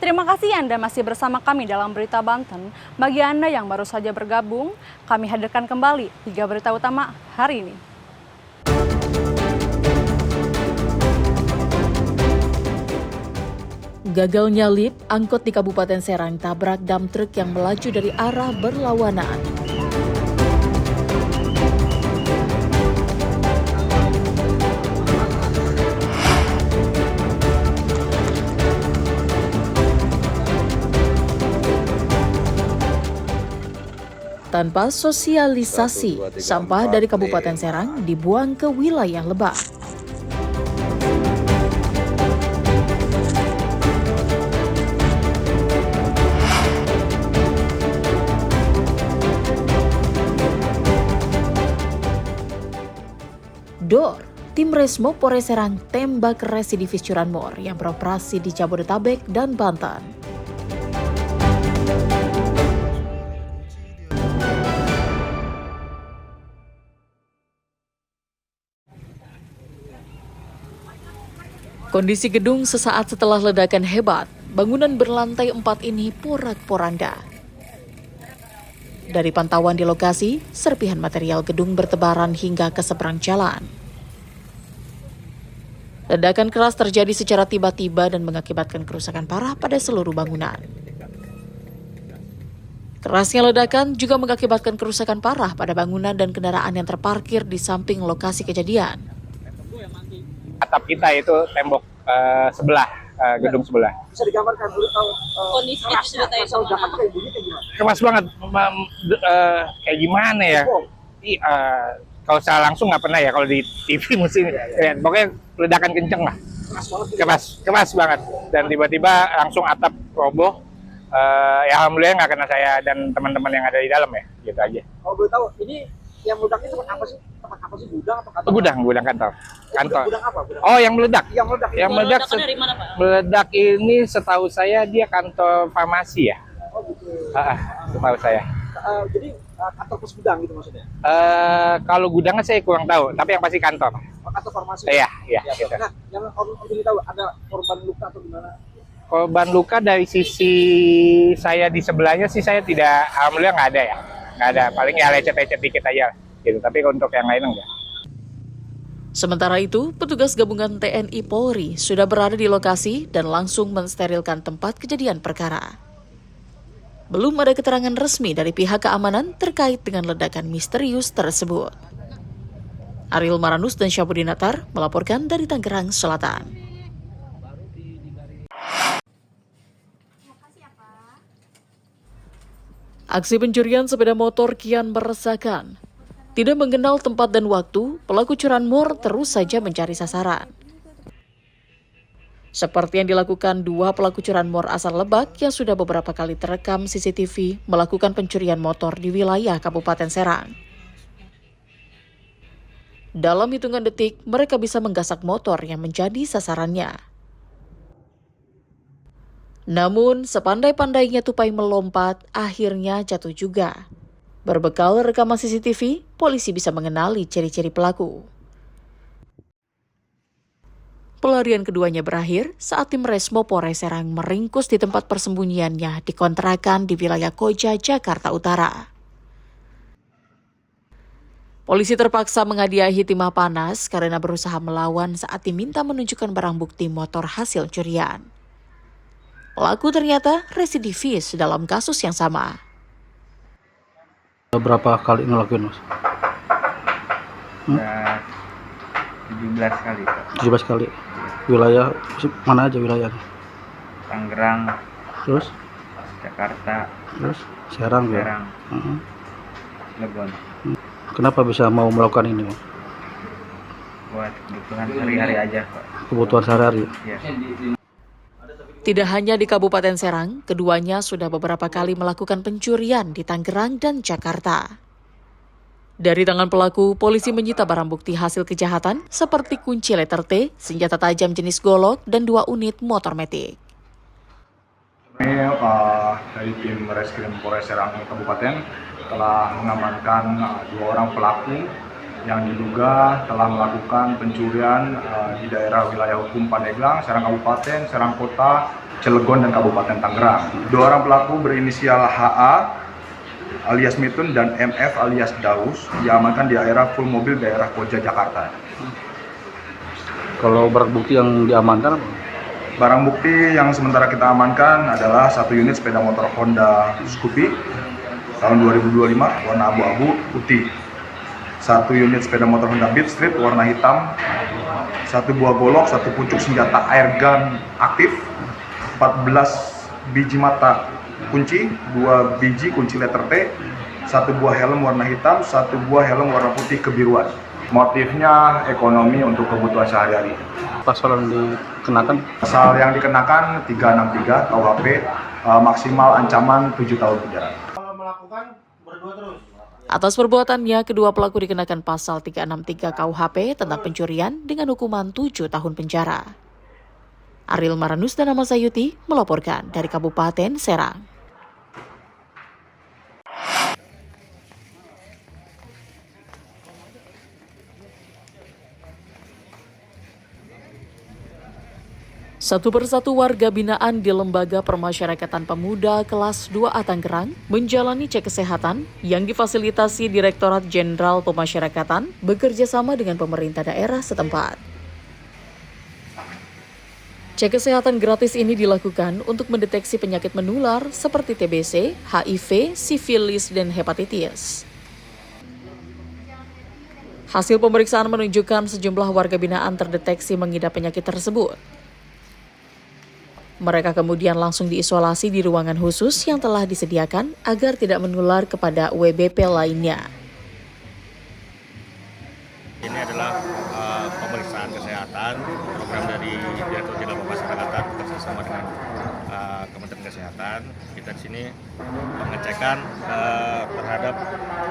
Terima kasih Anda masih bersama kami dalam Berita Banten. Bagi Anda yang baru saja bergabung, kami hadirkan kembali 3 berita utama hari ini. Gagal nyalip, angkot di Kabupaten Serang tabrak dam truk yang melaju dari arah berlawanan. Tanpa sosialisasi, sampah dari Kabupaten Serang dibuang ke wilayah Lebak. Dor, tim Resmo Polres Serang tembak residivis curanmor yang beroperasi di Jabodetabek dan Banten. Kondisi gedung sesaat setelah ledakan hebat, bangunan berlantai 4 ini porak-poranda. Dari pantauan di lokasi, serpihan material gedung bertebaran hingga ke seberang jalan. Ledakan keras terjadi secara tiba-tiba dan mengakibatkan kerusakan parah pada seluruh bangunan. Kerasnya ledakan juga mengakibatkan kerusakan parah pada bangunan dan kendaraan yang terparkir di samping lokasi kejadian. Atap kita itu tembok sebelah, gedung sebelah. Bisa digambarkan dulu tahu kondisinya diceritain sama Jakarta kayak gini kayak gimana? Keras banget, kayak gimana ya? Kalau saya langsung nggak pernah ya, kalau di TV mesti lihat. Pokoknya ledakan kenceng lah. Keras banget. Dan tiba-tiba langsung atap roboh. Ya alhamdulillah nggak kena saya dan teman-teman yang ada di dalam ya, gitu aja. Kalau boleh tahu, ini yang meledaknya tempat apa sih? Tempat apa sih? Gudang atau kantor? Gudang kantor. Gudang apa? Gudang. Oh, yang meledak. Yang meledak. Yang meledak, dari mana, Pak? meledak ini setahu saya dia kantor farmasi ya. Oh gitu. Setahu saya. Jadi kantor pos gudang gitu maksudnya? Kalau gudangnya saya kurang tahu, tapi yang pasti kantor. Oh, kantor farmasi? Iya. Gitu. Nah, yang orang ini tahu ada korban luka atau gimana? Korban luka dari sisi saya di sebelahnya sih saya tidak, alhamdulillah nggak ada ya. Nggak ada, paling ya lecet-lecet dikit aja gitu. Tapi untuk yang lain enggak. Sementara itu, petugas gabungan TNI Polri sudah berada di lokasi dan langsung mensterilkan tempat kejadian perkara. Belum ada keterangan resmi dari pihak keamanan terkait dengan ledakan misterius tersebut. Ariel Maranus dan Syabudin Natar melaporkan dari Tangerang Selatan. Aksi pencurian sepeda motor kian meresahkan. Tidak mengenal tempat dan waktu, pelaku curanmor terus saja mencari sasaran. Seperti yang dilakukan 2 pelaku curanmor asal Lebak yang sudah beberapa kali terekam CCTV melakukan pencurian motor di wilayah Kabupaten Serang. Dalam hitungan detik, mereka bisa menggasak motor yang menjadi sasarannya. Namun, sepandai-pandainya tupai melompat, akhirnya jatuh juga. Berbekal rekaman CCTV, polisi bisa mengenali ciri-ciri pelaku. Pelarian keduanya berakhir saat tim Resmo Polres Serang meringkus di tempat persembunyiannya di kontrakan di wilayah Koja, Jakarta Utara. Polisi terpaksa menghadiahi timah panas karena berusaha melawan saat diminta menunjukkan barang bukti motor hasil curian. Pelaku ternyata residivis dalam kasus yang sama. Berapa kali ngelakuin, Mas? 17 kali, Pak. 17 kali. Wilayah mana aja wilayahnya? Tangerang, Terus? Jakarta, Terus? Serang ya? Serang, Cilegon. Kenapa bisa mau melakukan ini, Mas? Buat kebutuhan sehari-hari aja, Pak. Kebutuhan sehari-hari? Ya. Tidak hanya di Kabupaten Serang, keduanya sudah beberapa kali melakukan pencurian di Tangerang dan Jakarta. Dari tangan pelaku, polisi menyita barang bukti hasil kejahatan seperti kunci letter T, senjata tajam jenis golok, dan 2 unit motor metik. Kami dari tim Reskrim Polres Serang Kabupaten telah mengamankan 2 orang pelaku yang diduga telah melakukan pencurian di daerah wilayah hukum Pandeglang, Serang Kabupaten, Serang Kota, Cilegon, dan Kabupaten Tangerang. 2 orang pelaku berinisial HA alias Mitun dan MF alias Daus diamankan di area full mobil daerah Koja, Jakarta. Kalau barang bukti yang diamankan apa? Barang bukti yang sementara kita amankan adalah 1 unit sepeda motor Honda Scoopy tahun 2025 warna abu-abu putih, 1 unit sepeda motor Honda Beat Street warna hitam, 1 buah golok, 1 pucuk senjata airgun aktif, 14 biji mata kunci, 2 biji kunci letter T, 1 buah helm warna hitam, 1 buah helm warna putih kebiruan. Motifnya ekonomi untuk kebutuhan sehari-hari. Pasal yang dikenakan? Pasal yang dikenakan 363 KUHP, maksimal ancaman 7 tahun penjara. Atas perbuatannya, kedua pelaku dikenakan pasal 363 KUHP tentang pencurian dengan hukuman 7 tahun penjara. Ariel Maranus dan Ahmad Sayuti melaporkan dari Kabupaten Serang. Satu persatu warga binaan di Lembaga Permasyarakatan Pemuda kelas 2A Tangerang menjalani cek kesehatan yang difasilitasi Direktorat Jenderal Pemasyarakatan bekerja sama dengan pemerintah daerah setempat. Cek kesehatan gratis ini dilakukan untuk mendeteksi penyakit menular seperti TBC, HIV, sifilis, dan hepatitis. Hasil pemeriksaan menunjukkan sejumlah warga binaan terdeteksi mengidap penyakit tersebut. Mereka kemudian langsung diisolasi di ruangan khusus yang telah disediakan agar tidak menular kepada WBP lainnya. Ini adalah pemeriksaan kesehatan, program dari Direktur Jenderal Pemasyarakatan bekerjasama dengan Kementerian Kesehatan. Kita di sini pengecekan terhadap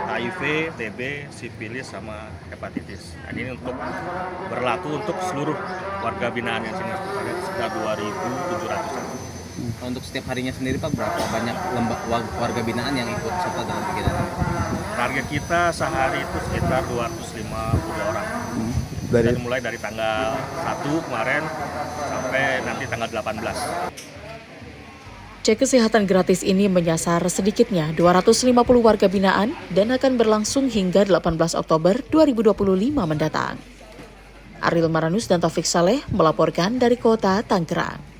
HIV, TB, sifilis, sama hepatitis. Nah, ini untuk berlaku untuk seluruh warga binaan yang sini, sekitar 2.700. Untuk setiap harinya sendiri Pak, berapa banyak warga binaan yang ikut serta dalam kegiatan ini? Target kita sehari itu sekitar 250 orang. Dari mulai dari tanggal 1 kemarin sampai nanti tanggal 18. Cek kesehatan gratis ini menyasar sedikitnya 250 warga binaan dan akan berlangsung hingga 18 Oktober 2025 mendatang. Ariel Maranus dan Taufik Saleh melaporkan dari Kota Tangerang.